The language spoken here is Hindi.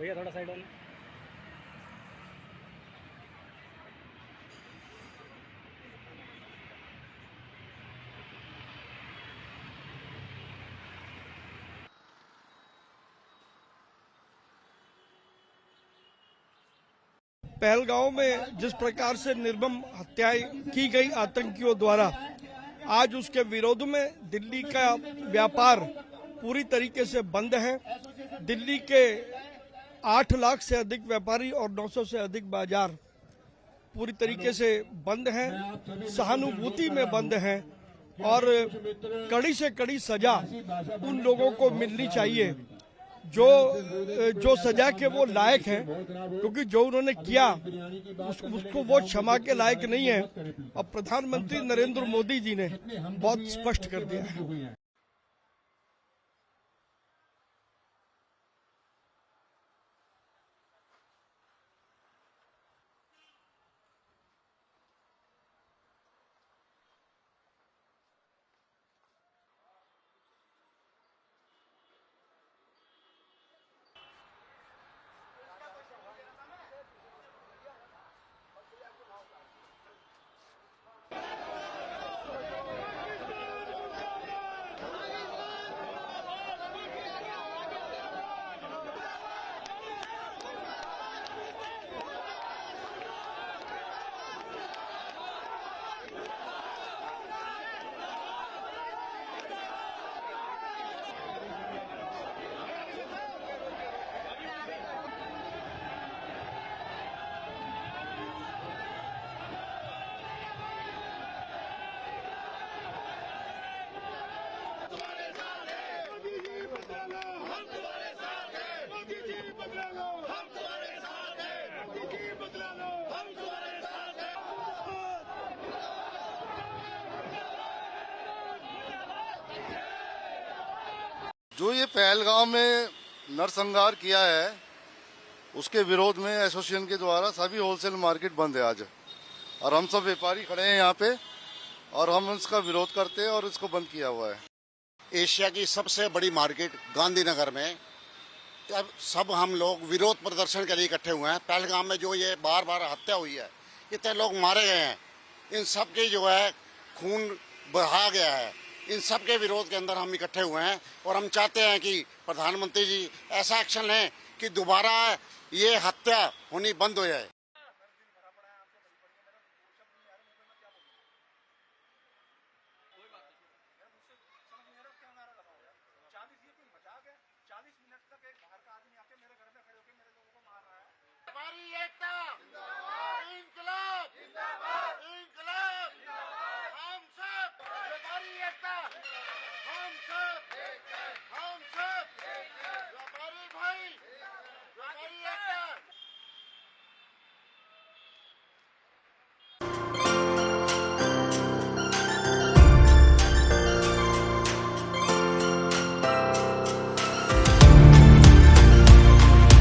भैया थोड़ा साइड होना। पहलगांव में जिस प्रकार से निर्मम हत्याएं की गई आतंकियों द्वारा, आज उसके विरोध में दिल्ली का व्यापार पूरी तरीके से बंद है। दिल्ली के 8 लाख से अधिक व्यापारी और 900 से अधिक बाजार पूरी तरीके से बंद हैं, सहानुभूति में बंद हैं और कड़ी से कड़ी सजा उन लोगों को मिलनी चाहिए जो सजा के वो लायक हैं, क्योंकि जो उन्होंने किया उसको वो क्षमा के लायक नहीं है। अब प्रधानमंत्री नरेंद्र मोदी जी ने बहुत स्पष्ट कर दिया है। जो ये पहलगाम में नरसंहार किया है, उसके विरोध में एसोसिएशन के द्वारा सभी होलसेल मार्केट बंद है आज, और हम सब व्यापारी खड़े हैं यहाँ पे और हम इसका विरोध करते हैं और इसको बंद किया हुआ है। एशिया की सबसे बड़ी मार्केट गांधीनगर में अब सब हम लोग विरोध प्रदर्शन के लिए इकट्ठे हुए हैं। पहलगाम में जो ये बार बार हत्या हुई है, इतने लोग मारे गए हैं, इन सब के जो है खून बहा गया है, इन सब के विरोध के अंदर हम इकट्ठे हुए हैं और हम चाहते हैं कि प्रधानमंत्री जी ऐसा एक्शन लें कि दोबारा ये हत्या होनी बंद हो जाए।